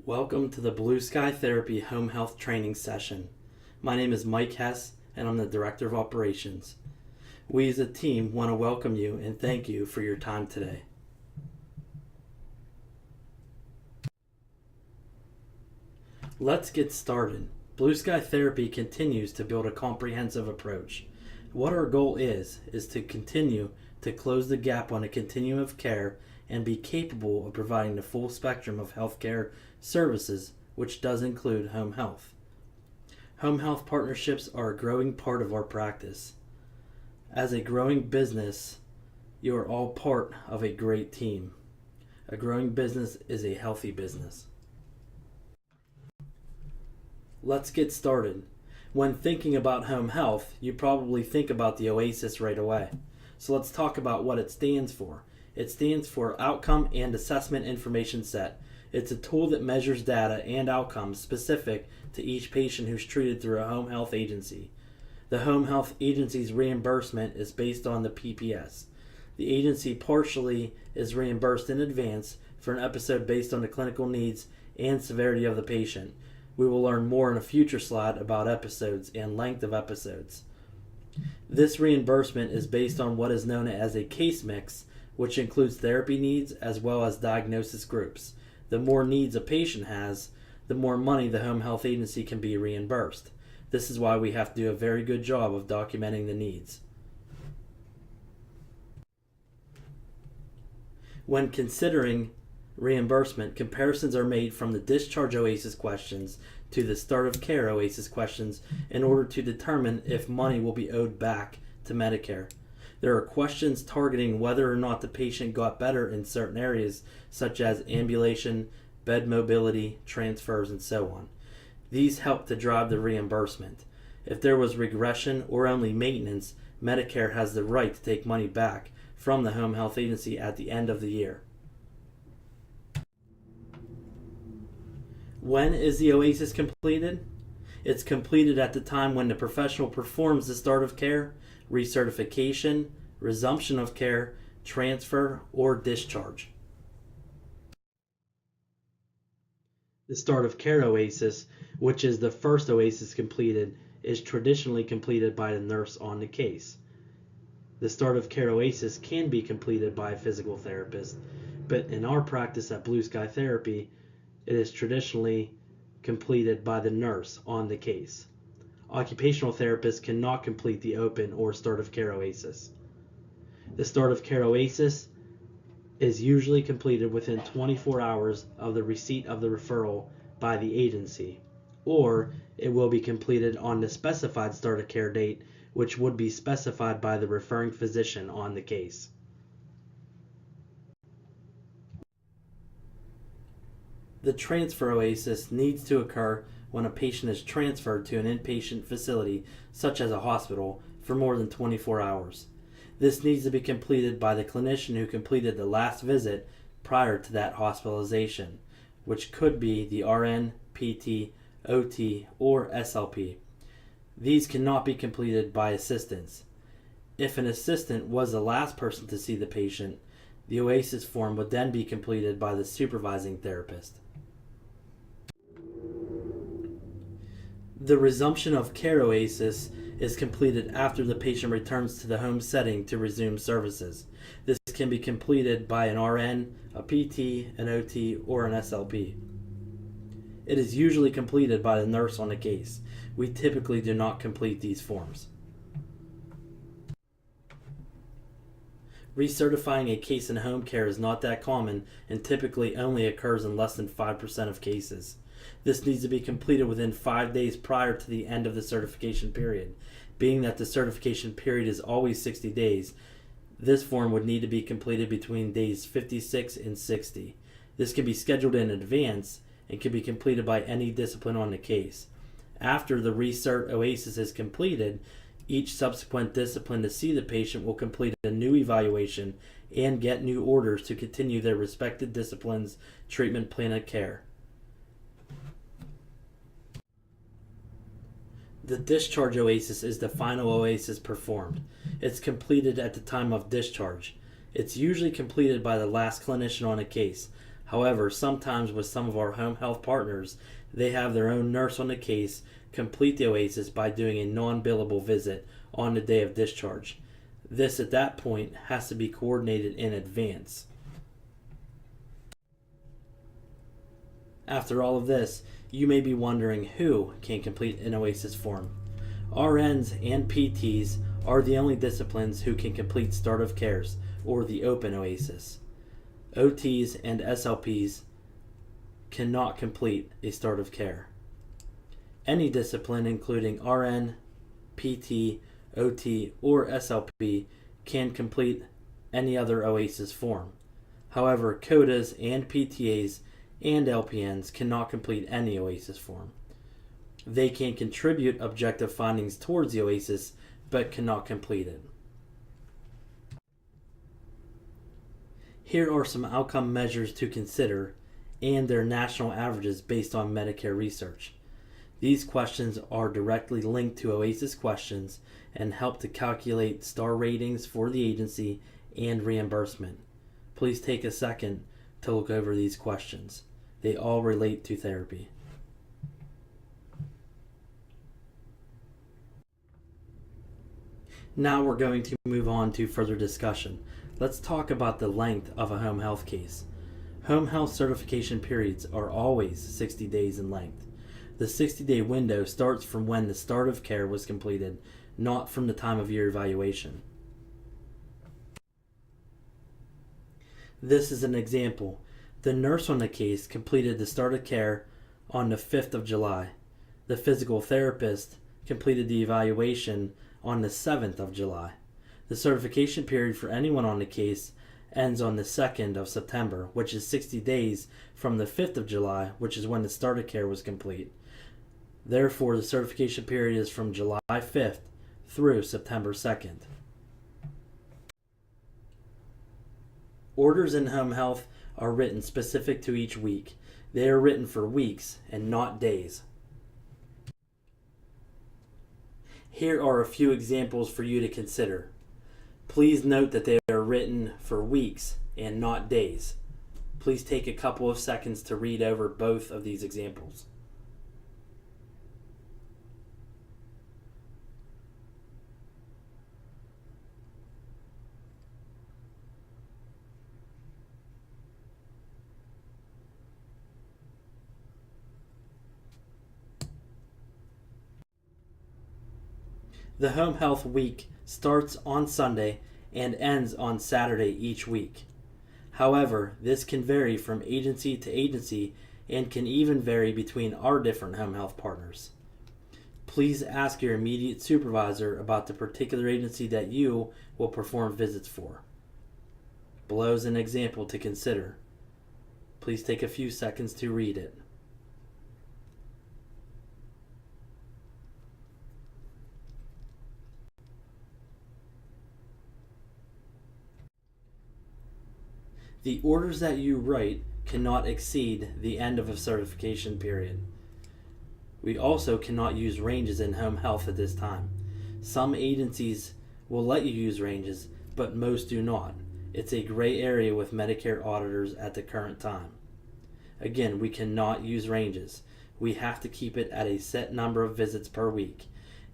Welcome to the Blue Sky Therapy Home Health Training Session. My name is Mike Hess and I'm the Director of Operations. We as a team want to welcome you and thank you for your time today. Let's get started. Blue Sky Therapy continues to build a comprehensive approach. What our goal is to continue to close the gap on a continuum of care and be capable of providing the full spectrum of healthcare services, which does include home health. Home health partnerships are a growing part of our practice. As a growing business, you are all part of a great team. A growing business is a healthy business. Let's get started. When thinking about home health, you probably think about the OASIS right away. So let's talk about what it stands for. It stands for Outcome and Assessment Information Set. It's a tool that measures data and outcomes specific to each patient who's treated through a home health agency. The home health agency's reimbursement is based on the PPS. The agency partially is reimbursed in advance for an episode based on the clinical needs and severity of the patient. We will learn more in a future slide about episodes and length of episodes. This reimbursement is based on what is known as a case mix, which includes therapy needs as well as diagnosis groups. The more needs a patient has, the more money the home health agency can be reimbursed. This is why we have to do a very good job of documenting the needs. When considering reimbursement, comparisons are made from the discharge OASIS questions to the start of care OASIS questions in order to determine if money will be owed back to Medicare. There are questions targeting whether or not the patient got better in certain areas, such as ambulation, bed mobility, transfers, and so on. These help to drive the reimbursement. If there was regression or only maintenance, Medicare has the right to take money back from the home health agency at the end of the year. When is the OASIS completed? It's completed at the time when the professional performs the start of care, recertification, resumption of care, transfer, or discharge. The start of care OASIS, which is the first OASIS completed, is traditionally completed by the nurse on the case. The start of care OASIS can be completed by a physical therapist, but in our practice at Blue Sky Therapy, it is traditionally completed by the nurse on the case. Occupational therapists cannot complete the open or start of care OASIS. The start of care OASIS is usually completed within 24 hours of the receipt of the referral by the agency, or it will be completed on the specified start of care date, which would be specified by the referring physician on the case. The transfer OASIS needs to occur when a patient is transferred to an inpatient facility, such as a hospital, for more than 24 hours. This needs to be completed by the clinician who completed the last visit prior to that hospitalization, which could be the RN, PT, OT, or SLP. These cannot be completed by assistants. If an assistant was the last person to see the patient, the OASIS form would then be completed by the supervising therapist. The resumption of care OASIS is completed after the patient returns to the home setting to resume services. This can be completed by an RN, a PT, an OT, or an SLP. It is usually completed by the nurse on the case. We typically do not complete these forms. Recertifying a case in home care is not that common and typically only occurs in less than 5% of cases. This needs to be completed within 5 days prior to the end of the certification period. Being that the certification period is always 60 days, this form would need to be completed between days 56 and 60. This can be scheduled in advance and can be completed by any discipline on the case. After the recert OASIS is completed, each subsequent discipline to see the patient will complete a new evaluation and get new orders to continue their respective disciplines' treatment plan of care. The discharge OASIS is the final OASIS performed. It's completed at the time of discharge. It's usually completed by the last clinician on a case. However, sometimes with some of our home health partners, they have their own nurse on the case complete the OASIS by doing a non-billable visit on the day of discharge. This at that point has to be coordinated in advance. After all of this, you may be wondering who can complete an OASIS form. RNs and PTs are the only disciplines who can complete start of cares, or the open OASIS. OTs and SLPs cannot complete a start of care. Any discipline, including RN, PT, OT, or SLP, can complete any other OASIS form. However, CODAs and PTAs and LPNs cannot complete any OASIS form. They can contribute objective findings towards the OASIS, but cannot complete it. Here are some outcome measures to consider and their national averages based on Medicare research. These questions are directly linked to OASIS questions and help to calculate star ratings for the agency and reimbursement. Please take a second to look over these questions. They all relate to therapy. Now we're going to move on to further discussion. Let's talk about the length of a home health case. Home health certification periods are always 60 days in length. The 60-day window starts from when the start of care was completed, not from the time of your evaluation. This is an example. The nurse on the case completed the start of care on the 5th of July. The physical therapist completed the evaluation on the 7th of July. The certification period for anyone on the case ends on the 2nd of September, which is 60 days from the 5th of July, which is when the start of care was complete. Therefore, the certification period is from July 5th through September 2nd. Orders in home health are written specific to each week. They are written for weeks and not days. Here are a few examples for you to consider. Please note that they are written for weeks and not days. Please take a couple of seconds to read over both of these examples. The home health week starts on Sunday and ends on Saturday each week. However, this can vary from agency to agency and can even vary between our different home health partners. Please ask your immediate supervisor about the particular agency that you will perform visits for. Below is an example to consider. Please take a few seconds to read it. The orders that you write cannot exceed the end of a certification period. We also cannot use ranges in home health at this time. Some agencies will let you use ranges, but most do not. It's a gray area with Medicare auditors at the current time. Again, we cannot use ranges. We have to keep it at a set number of visits per week.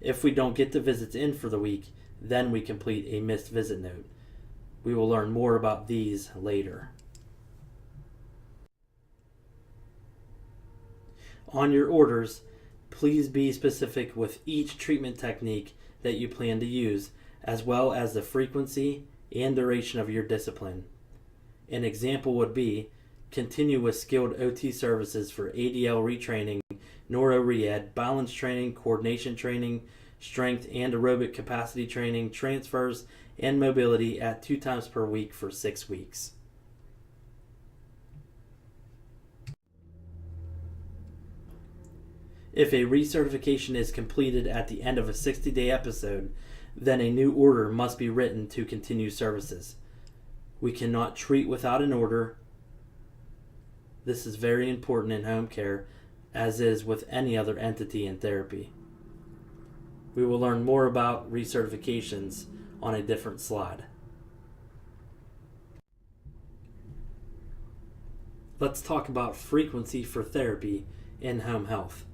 If we don't get the visits in for the week, then we complete a missed visit note. We will learn more about these later. On your orders, please be specific with each treatment technique that you plan to use, as well as the frequency and duration of your discipline. An example would be continue with skilled OT services for ADL retraining, neuro-re-ed, balance training, coordination training, strength and aerobic capacity training, transfers, and mobility at 2 times per week for 6 weeks. If a recertification is completed at the end of a 60-day episode, then a new order must be written to continue services. We cannot treat without an order. This is very important in home care, as is with any other entity in therapy. We will learn more about recertifications on a different slide. Let's talk about frequency for therapy in home health.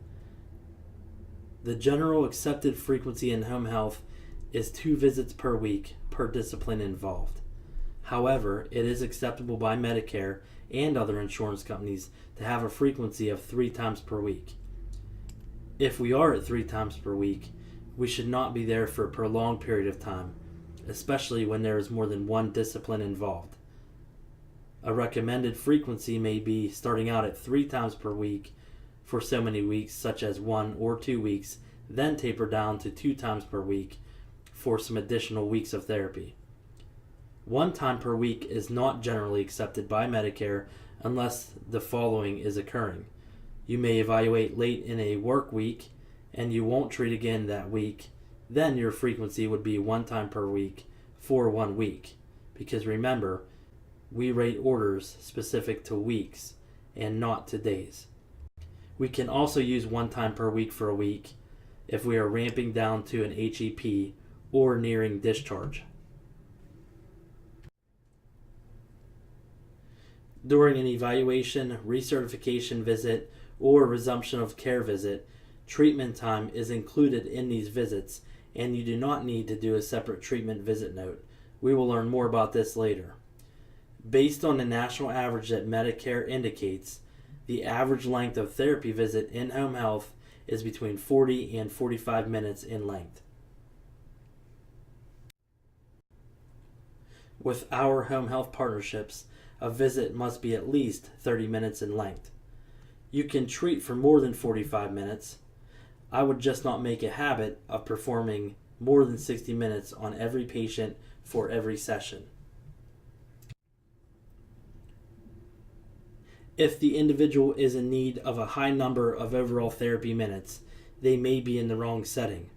The general accepted frequency in home health is 2 visits per week per discipline involved. However, it is acceptable by Medicare and other insurance companies to have a frequency of 3 times per week. If we are at 3 times per week, we should not be there for a prolonged period of time, especially when there is more than one discipline involved. A recommended frequency may be starting out at 3 times per week for so many weeks, such as 1 or 2 weeks, then taper down to 2 times per week for some additional weeks of therapy. 1 time per week is not generally accepted by Medicare unless the following is occurring. You may evaluate late in a work week and you won't treat again that week. Then your frequency would be 1 time per week for 1 week. Because remember, we rate orders specific to weeks and not to days. We can also use 1 time per week for a week if we are ramping down to an HEP or nearing discharge. During an evaluation, recertification visit, or resumption of care visit, treatment time is included in these visits, and you do not need to do a separate treatment visit note. We will learn more about this later. Based on the national average that Medicare indicates, the average length of therapy visit in home health is between 40 and 45 minutes in length. With our home health partnerships, a visit must be at least 30 minutes in length. You can treat for more than 45 minutes. I would just not make a habit of performing more than 60 minutes on every patient for every session. If the individual is in need of a high number of overall therapy minutes, they may be in the wrong setting.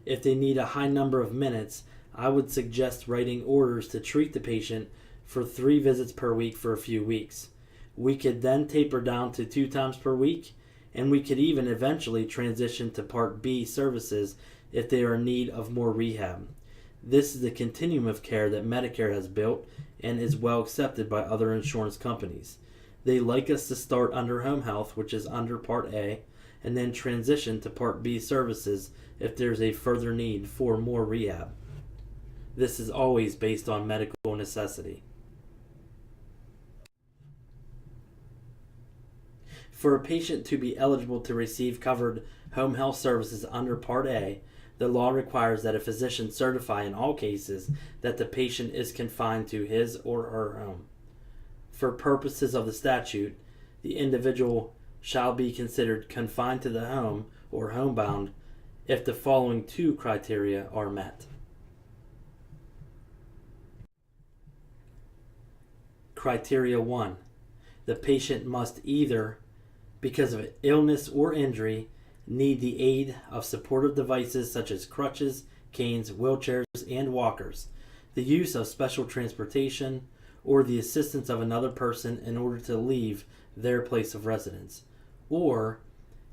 If they need a high number of minutes, I would suggest writing orders to treat the patient for 3 visits per week for a few weeks. We could then taper down to 2 times per week, and we could even eventually transition to Part B services if they are in need of more rehab. This is the continuum of care that Medicare has built and is well accepted by other insurance companies. They like us to start under home health, which is under Part A, and then transition to Part B services if there's a further need for more rehab. This is always based on medical necessity. For a patient to be eligible to receive covered home health services under Part A, the law requires that a physician certify in all cases that the patient is confined to his or her home. For purposes of the statute, the individual shall be considered confined to the home or homebound if the following 2 criteria are met. Criteria 1. The patient must either, because of illness or injury, need the aid of supportive devices such as crutches, canes, wheelchairs, and walkers, the use of special transportation, or the assistance of another person in order to leave their place of residence, or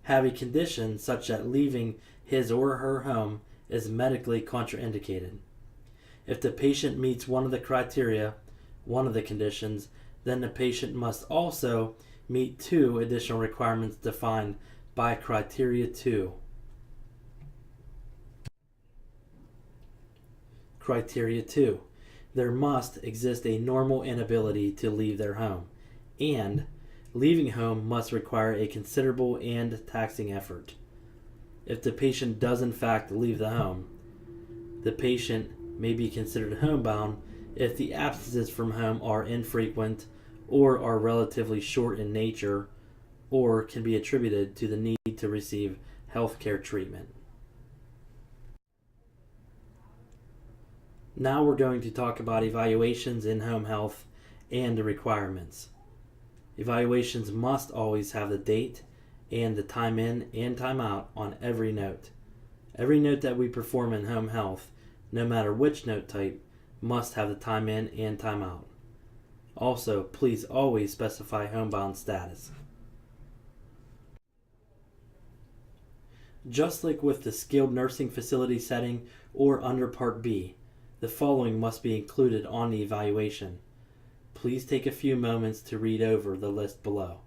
have a condition such that leaving his or her home is medically contraindicated. If the patient meets one of the criteria, one of the conditions, then the patient must also meet 2 additional requirements defined by Criteria 2. Criteria 2. There must exist a normal inability to leave their home, and leaving home must require a considerable and taxing effort. If the patient does in fact leave the home, the patient may be considered homebound if the absences from home are infrequent or are relatively short in nature, or can be attributed to the need to receive healthcare treatment. Now we're going to talk about evaluations in home health and the requirements. Evaluations must always have the date and the time in and time out on every note. Every note that we perform in home health, no matter which note type, must have the time in and time out. Also, please always specify homebound status. Just like with the skilled nursing facility setting or under Part B, the following must be included on the evaluation: Please take a few moments to read over the list below.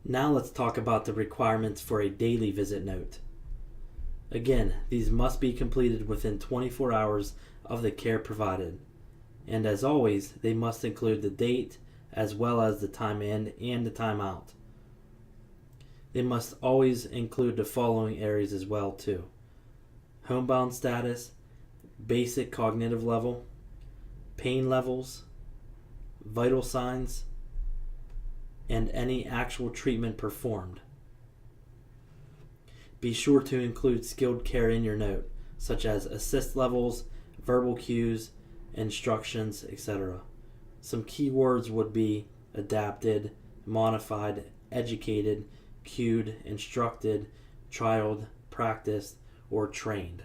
Now let's talk about the requirements for a daily visit note. Again, these must be completed within 24 hours of the care provided. And as always, they must include the date as well as the time in and the time out. They must always include the following areas as well too: homebound status, basic cognitive level, pain levels, vital signs, and any actual treatment performed. Be sure to include skilled care in your note, such as assist levels, verbal cues, instructions, etc. Some key words would be adapted, modified, educated, cued, instructed, trialed, practiced, or trained.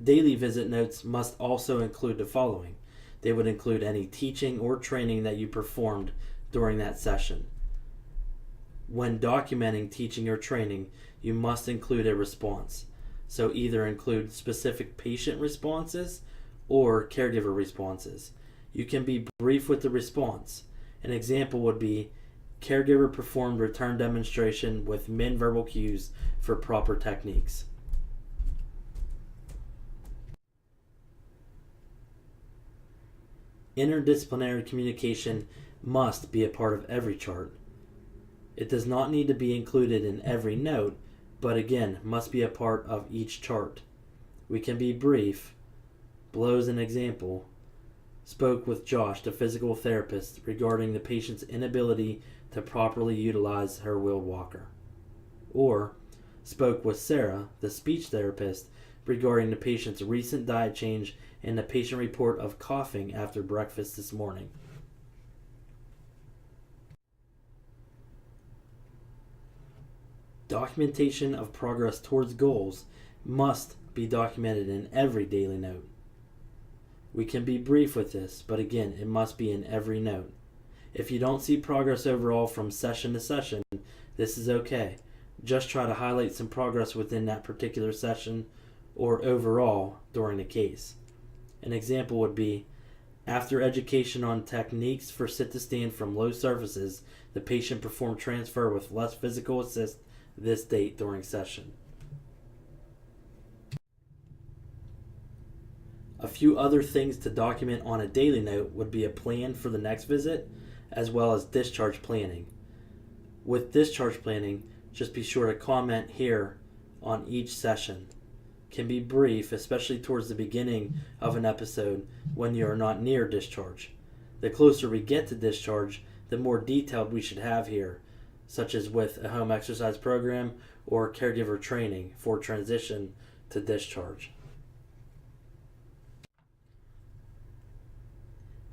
Daily visit notes must also include the following. They would include any teaching or training that you performed during that session. When documenting teaching or training, you must include a response. So either include specific patient responses or caregiver responses. You can be brief with the response. An example would be, caregiver performed return demonstration with min verbal cues for proper techniques. Interdisciplinary communication must be a part of every chart. It does not need to be included in every note, but again, must be a part of each chart. We can be brief. Below is an example. Spoke with Josh, the physical therapist, regarding the patient's inability to properly utilize her wheeled walker. Or, spoke with Sarah, the speech therapist, regarding the patient's recent diet change and the patient report of coughing after breakfast this morning. Documentation of progress towards goals must be documented in every daily note. We can be brief with this, but again, it must be in every note. If you don't see progress overall from session to session, this is okay. Just try to highlight some progress within that particular session or overall during the case. An example would be, after education on techniques for sit-to-stand from low surfaces, the patient performed transfer with less physical assist this date during session. A few other things to document on a daily note would be a plan for the next visit, as well as discharge planning. With discharge planning, just be sure to comment here on each session. Can be brief, especially towards the beginning of an episode when you are not near discharge. The closer we get to discharge, the more detailed we should have here, such as with a home exercise program or caregiver training for transition to discharge.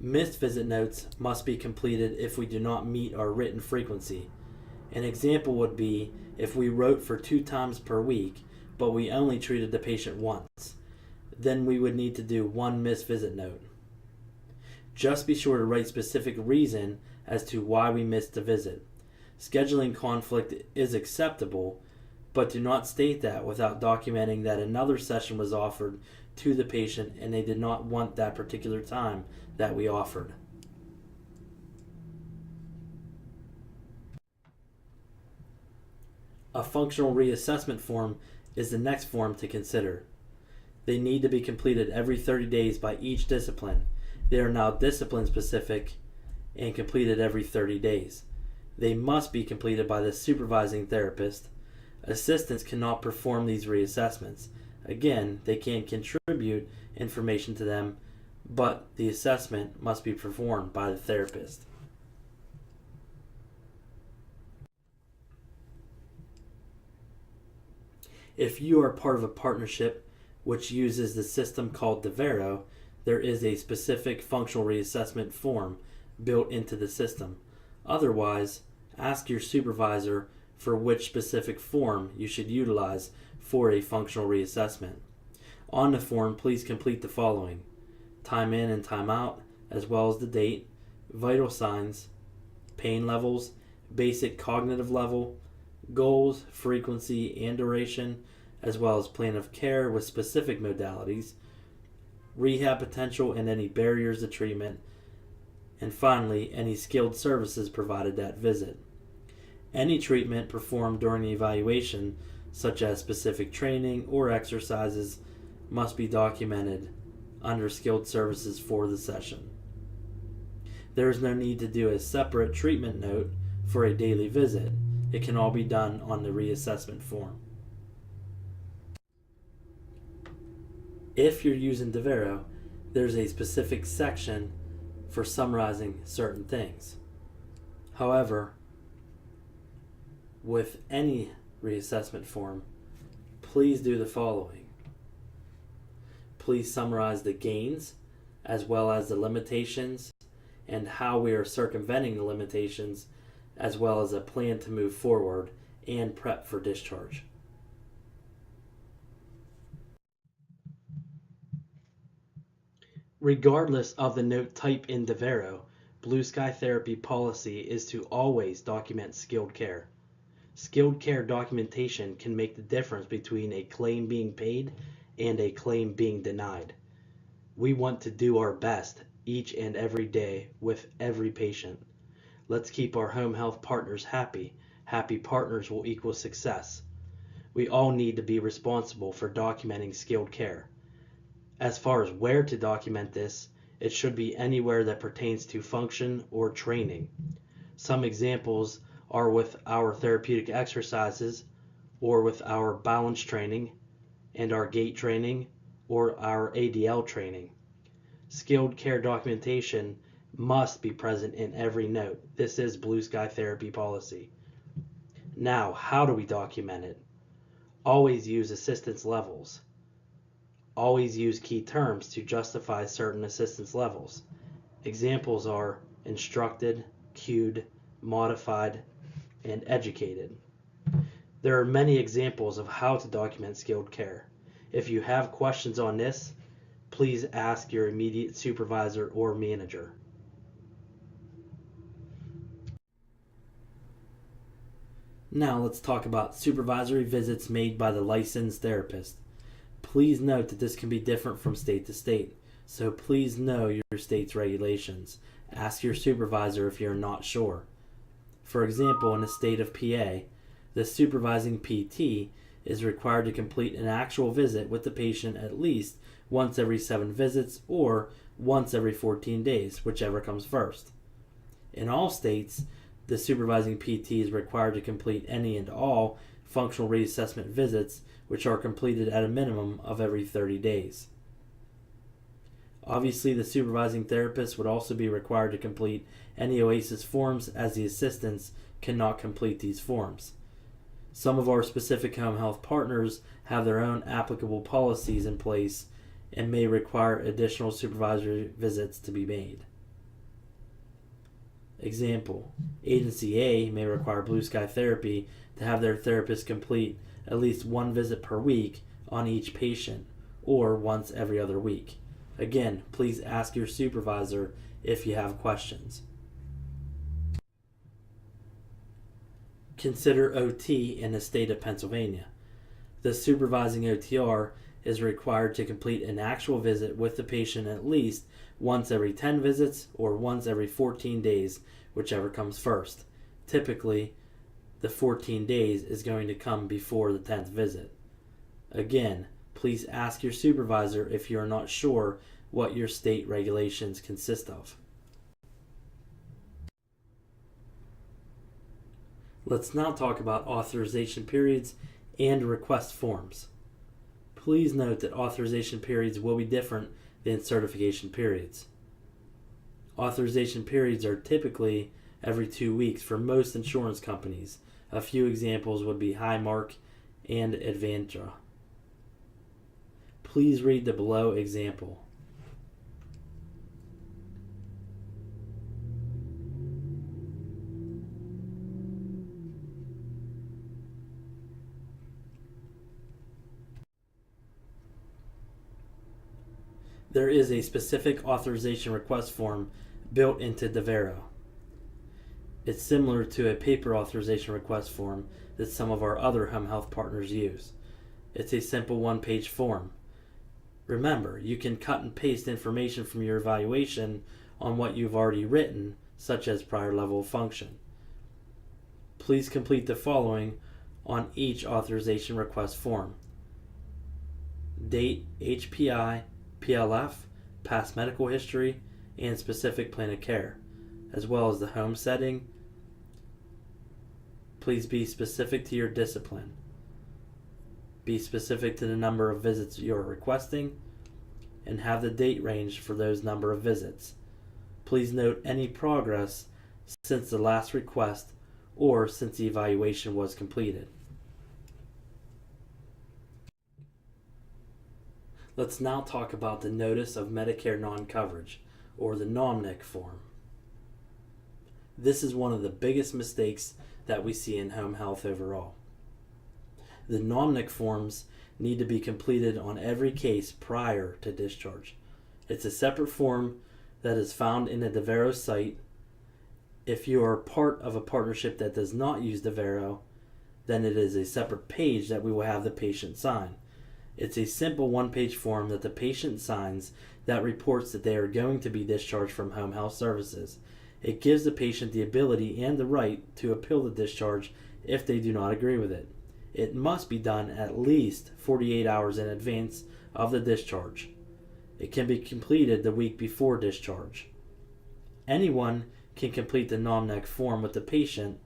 Missed visit notes must be completed if we do not meet our written frequency. An example would be if we wrote for 2 times per week, but we only treated the patient once. Then we would need to do 1 missed visit note. Just be sure to write specific reason as to why we missed the visit. Scheduling conflict is acceptable, but do not state that without documenting that another session was offered to the patient and they did not want that particular time that we offered. A functional reassessment form is the next form to consider. They need to be completed every 30 days by each discipline. They are now discipline specific and completed every 30 days. They must be completed by the supervising therapist. Assistants cannot perform these reassessments. Again, they can contribute information to them, but the assessment must be performed by the therapist. If you are part of a partnership which uses the system called Devero, there is a specific functional reassessment form built into the system. Otherwise, ask your supervisor for which specific form you should utilize for a functional reassessment. On the form, please complete the following: time in and time out, as well as the date, vital signs, pain levels, basic cognitive level, goals, frequency, and duration, as well as plan of care with specific modalities, rehab potential and any barriers to treatment, and finally, any skilled services provided at visit. Any treatment performed during the evaluation, such as specific training or exercises, must be documented under skilled services for the session. There is no need to do a separate treatment note for a daily visit. It can all be done on the reassessment form. If you're using Devero, there's a specific section for summarizing certain things. However, with any reassessment form, please do the following. Please summarize the gains as well as the limitations and how we are circumventing the limitations, as well as a plan to move forward and prep for discharge. Regardless of the note type in Devero, Blue Sky Therapy policy is to always document skilled care. Skilled care documentation can make the difference between a claim being paid and a claim being denied. We want to do our best each and every day with every patient. Let's keep our home health partners happy. Happy partners will equal success. We all need to be responsible for documenting skilled care. As far as where to document this, it should be anywhere that pertains to function or training. Some examples are with our therapeutic exercises, or with our balance training, and our gait training, or our ADL training. Skilled care documentation must be present in every note. This is Blue Sky Therapy policy. Now, how do we document it? Always use assistance levels. Always use key terms to justify certain assistance levels. Examples are instructed, cued, modified, and educated. There are many examples of how to document skilled care. If you have questions on this, please ask your immediate supervisor or manager. Now let's talk about supervisory visits made by the licensed therapist. Please note that this can be different from state to state, so please know your state's regulations. Ask your supervisor if you're not sure. For example, in the state of PA, the supervising PT is required to complete an actual visit with the patient at least once every 7 visits or once every 14 days, whichever comes first. In all states, the supervising PT is required to complete any and all functional reassessment visits, which are completed at a minimum of every 30 days. Obviously, the supervising therapist would also be required to complete any OASIS forms, as the assistants cannot complete these forms. Some of our specific home health partners have their own applicable policies in place and may require additional supervisory visits to be made. Example, Agency A may require Blue Sky Therapy to have their therapist complete at least 1 visit per week on each patient, or once every other week. Again, please ask your supervisor if you have questions. Consider OT in the state of Pennsylvania. The supervising OTR is required to complete an actual visit with the patient at least once every 10 visits or once every 14 days, whichever comes first. Typically, the 14 days is going to come before the 10th visit. Again, please ask your supervisor if you are not sure what your state regulations consist of. Let's now talk about authorization periods and request forms. Please note that authorization periods will be different than certification periods. Authorization periods are typically every 2 weeks for most insurance companies. A few examples would be Highmark and Advantra. Please read the below example. There is a specific authorization request form built into Devero. It's similar to a paper authorization request form that some of our other home health partners use. It's a simple one-page form. Remember, you can cut and paste information from your evaluation on what you've already written, such as prior level of function. Please complete the following on each authorization request form: date, HPI, PLF, past medical history, and specific plan of care, as well as the home setting. Please be specific to your discipline. Be specific to the number of visits you are requesting, and have the date range for those number of visits. Please note any progress since the last request or since the evaluation was completed. Let's now talk about the Notice of Medicare Non-Coverage, or the NOMNIC form. This is one of the biggest mistakes that we see in home health overall. The NOMNIC forms need to be completed on every case prior to discharge. It's a separate form that is found in the Devero site. If you are part of a partnership that does not use Devero, then it is a separate page that we will have the patient sign. It's a simple one-page form that the patient signs that reports that they are going to be discharged from home health services. It gives the patient the ability and the right to appeal the discharge if they do not agree with it. It must be done at least 48 hours in advance of the discharge. It can be completed the week before discharge. Anyone can complete the NOMNIC form with the patient,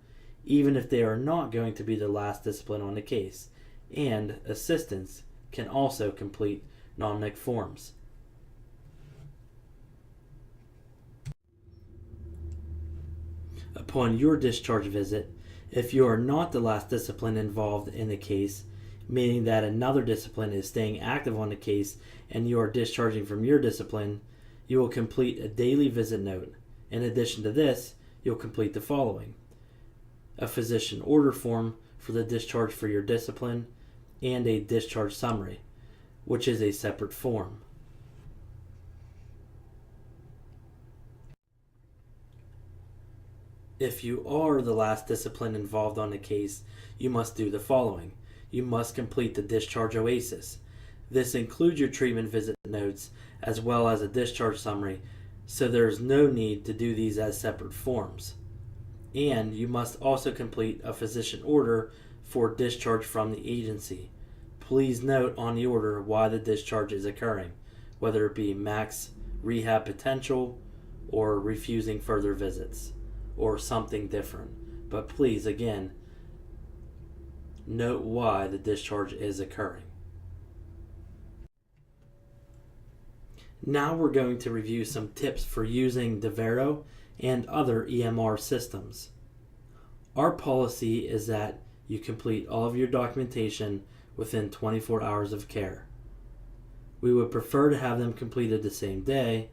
even if they are not going to be the last discipline on the case, and assistants can also complete NOMNIC forms. Upon your discharge visit, if you are not the last discipline involved in the case, meaning that another discipline is staying active on the case and you are discharging from your discipline, you will complete a daily visit note. In addition to this, you'll complete the following: a physician order form for the discharge for your discipline, and a discharge summary, which is a separate form. If you are the last discipline involved on the case, you must do the following. You must complete the discharge oasis. This includes your treatment visit notes as well as a discharge summary, so there is no need to do these as separate forms. And you must also complete a physician order for discharge from the agency. Please note on the order why the discharge is occurring, whether it be max rehab potential or refusing further visits or something different. But please, again, note why the discharge is occurring. Now we're going to review some tips for using Devero and other EMR systems. Our policy is that you complete all of your documentation within 24 hours of care. We would prefer to have them completed the same day,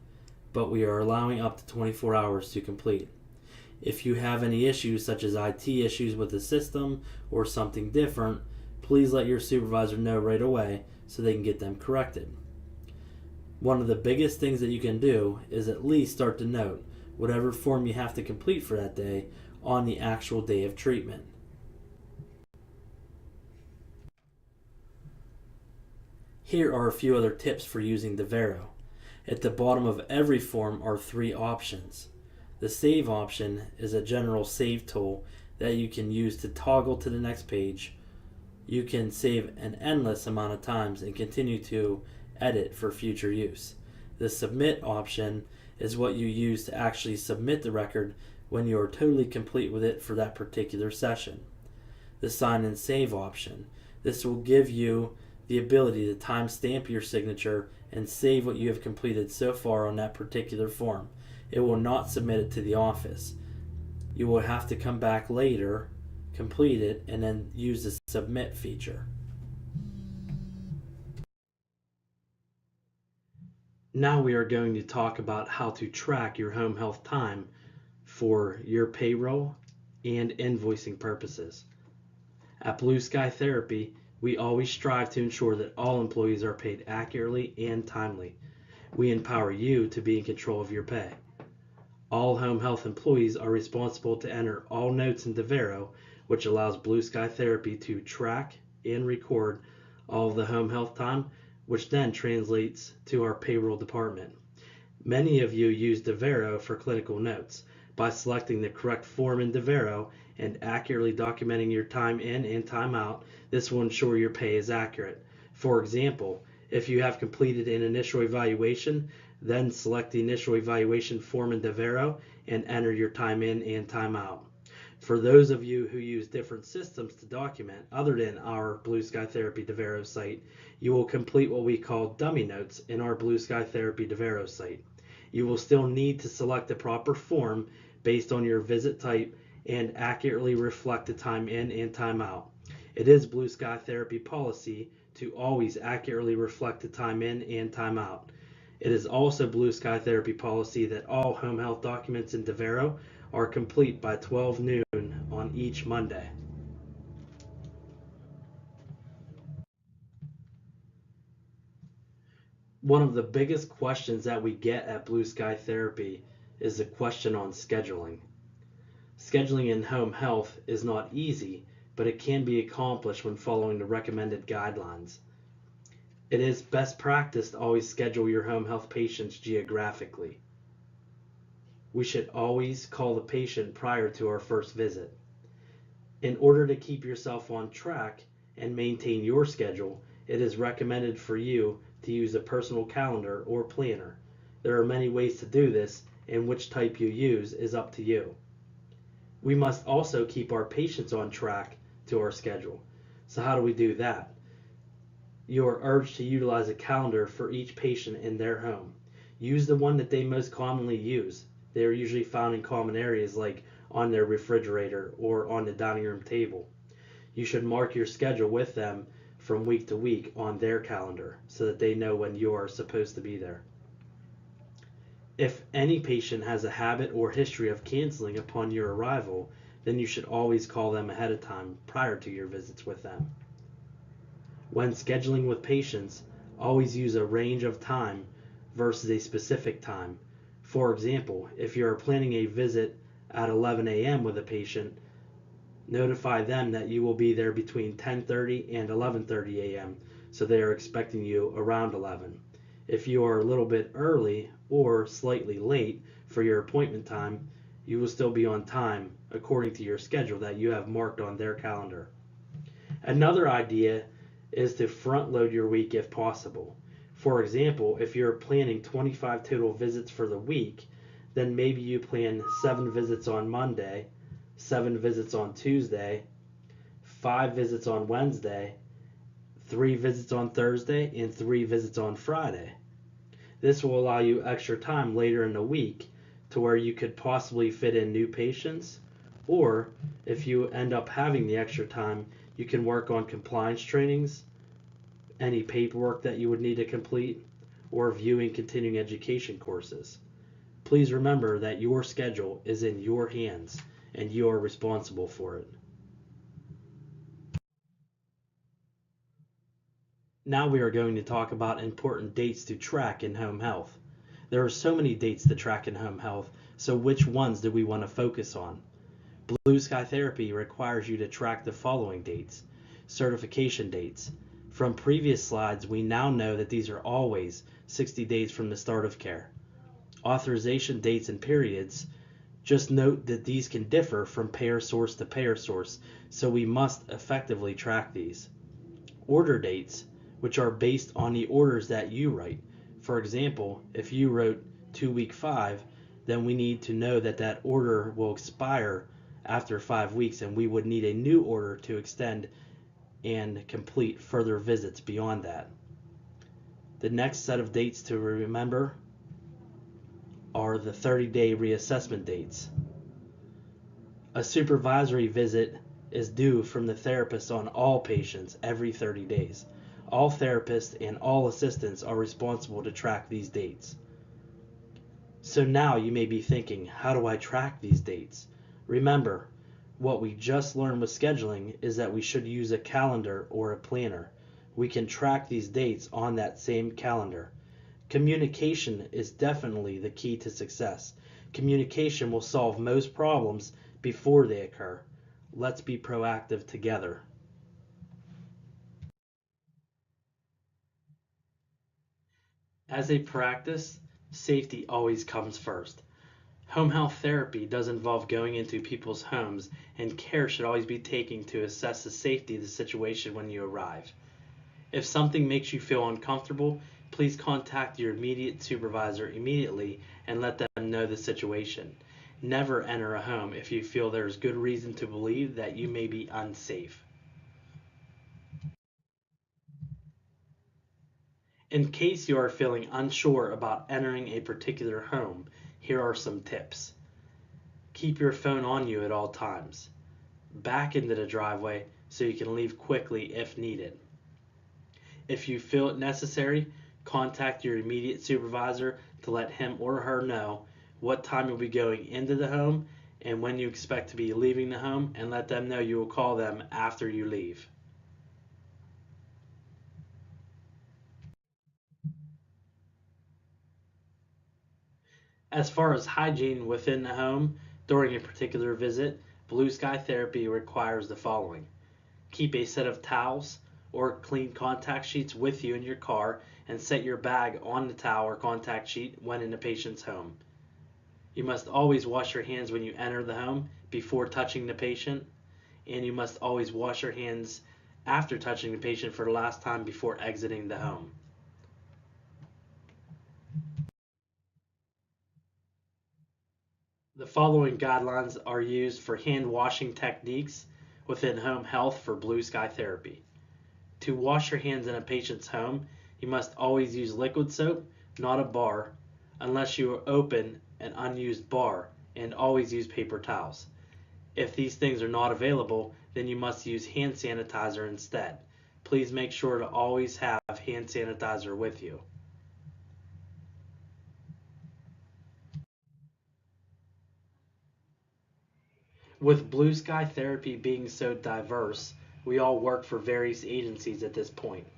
but we are allowing up to 24 hours to complete. If you have any issues such as IT issues with the system or something different, please let your supervisor know right away so they can get them corrected. One of the biggest things that you can do is at least start to note whatever form you have to complete for that day on the actual day of treatment. Here are a few other tips for using Devero. At the bottom of every form are 3 options. The save option is a general save tool that you can use to toggle to the next page. You can save an endless amount of times and continue to edit for future use. The submit option is what you use to actually submit the record when you are totally complete with it for that particular session. The sign and save option. This will give you the ability to timestamp your signature and save what you have completed so far on that particular form. It will not submit it to the office. You will have to come back later, complete it, and then use the submit feature. Now we are going to talk about how to track your home health time for your payroll and invoicing purposes. At Blue Sky Therapy, we always strive to ensure that all employees are paid accurately and timely. We empower you to be in control of your pay. All home health employees are responsible to enter all notes into Vero, which allows Blue Sky Therapy to track and record all of the home health time, which then translates to our payroll department. Many of you use Devero for clinical notes. By selecting the correct form in Devero and accurately documenting your time in and time out, this will ensure your pay is accurate. For example, if you have completed an initial evaluation, then select the initial evaluation form in Devero and enter your time in and time out. For those of you who use different systems to document other than our Blue Sky Therapy Devero site, you will complete what we call dummy notes in our Blue Sky Therapy Devero site. You will still need to select the proper form based on your visit type and accurately reflect the time in and time out. It is Blue Sky Therapy policy to always accurately reflect the time in and time out. It is also Blue Sky Therapy policy that all home health documents in Devero are complete by 12 noon on each Monday. One of the biggest questions that we get at Blue Sky Therapy is the question on scheduling. Scheduling in home health is not easy, but it can be accomplished when following the recommended guidelines. It is best practice to always schedule your home health patients geographically. We should always call the patient prior to our first visit. In order to keep yourself on track and maintain your schedule, it is recommended for you to use a personal calendar or planner. There are many ways to do this, and which type you use is up to you. We must also keep our patients on track to our schedule. So how do we do that? You are urged to utilize a calendar for each patient in their home. Use the one that they most commonly use. They are usually found in common areas like on their refrigerator or on the dining room table. You should mark your schedule with them from week to week on their calendar so that they know when you are supposed to be there. If any patient has a habit or history of canceling upon your arrival, then you should always call them ahead of time prior to your visits with them. When scheduling with patients, always use a range of time versus a specific time. For example, if you are planning a visit at 11 a.m. with a patient, notify them that you will be there between 10:30 and 11:30 a.m. so they are expecting you around 11. If you are a little bit early or slightly late for your appointment time, you will still be on time according to your schedule that you have marked on their calendar. Another idea is to front load your week if possible. For example, if you're planning 25 total visits for the week, then maybe you plan 7 visits on Monday, 7 visits on Tuesday, 5 visits on Wednesday, 3 visits on Thursday, and 3 visits on Friday. This will allow you extra time later in the week to where you could possibly fit in new patients, or if you end up having the extra time, you can work on compliance trainings, any paperwork that you would need to complete, or viewing continuing education courses. Please remember that your schedule is in your hands and you are responsible for it. Now we are going to talk about important dates to track in home health. There are so many dates to track in home health, so which ones do we want to focus on? Blue Sky Therapy requires you to track the following dates. Certification dates. From previous slides, we now know that these are always 60 days from the start of care. Authorization dates and periods. Just note that these can differ from payer source to payer source, so we must effectively track these. Order dates, which are based on the orders that you write. For example, if you wrote 2 week 5, then we need to know that that order will expire after 5 weeks, and we would need a new order to extend and complete further visits beyond that. The next set of dates to remember are the 30-day reassessment dates. A supervisory visit is due from the therapist on all patients every 30 days. All therapists and all assistants are responsible to track these dates. So now you may be thinking, how do I track these dates? Remember, what we just learned with scheduling is that we should use a calendar or a planner. We can track these dates on that same calendar. Communication is definitely the key to success. Communication will solve most problems before they occur. Let's be proactive together. As a practice, safety always comes first. Home health therapy does involve going into people's homes, and care should always be taken to assess the safety of the situation when you arrive. If something makes you feel uncomfortable, please contact your immediate supervisor immediately and let them know the situation. Never enter a home if you feel there is good reason to believe that you may be unsafe. In case you are feeling unsure about entering a particular home, here are some tips. Keep your phone on you at all times. Back into the driveway so you can leave quickly if needed. If you feel it necessary, contact your immediate supervisor to let him or her know what time you'll be going into the home and when you expect to be leaving the home, and let them know you will call them after you leave. As far as hygiene within the home during a particular visit, Blue Sky Therapy requires the following. Keep a set of towels or clean contact sheets with you in your car and set your bag on the towel or contact sheet when in the patient's home. You must always wash your hands when you enter the home before touching the patient, and you must always wash your hands after touching the patient for the last time before exiting the home. The following guidelines are used for hand washing techniques within home health for Blue Sky Therapy. To wash your hands in a patient's home, you must always use liquid soap, not a bar, unless you open an unused bar, and always use paper towels. If these things are not available, then you must use hand sanitizer instead. Please make sure to always have hand sanitizer with you. With Blue Sky Therapy being so diverse, we all work for various agencies at this point,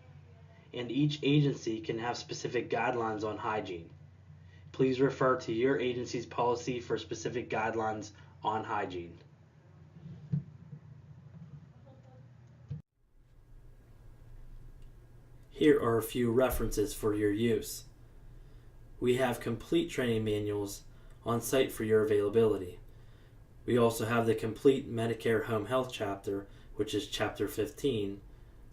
and each agency can have specific guidelines on hygiene. Please refer to your agency's policy for specific guidelines on hygiene. Here are a few references for your use. We have complete training manuals on site for your availability. We also have the complete Medicare Home Health chapter, which is Chapter 15,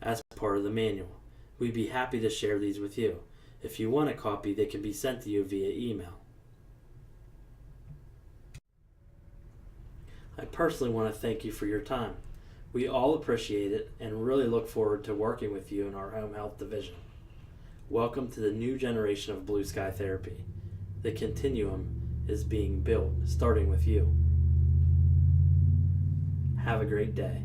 as part of the manual. We'd be happy to share these with you. If you want a copy, they can be sent to you via email. I personally want to thank you for your time. We all appreciate it and really look forward to working with you in our home health division. Welcome to the new generation of Blue Sky Therapy. The continuum is being built, starting with you. Have a great day.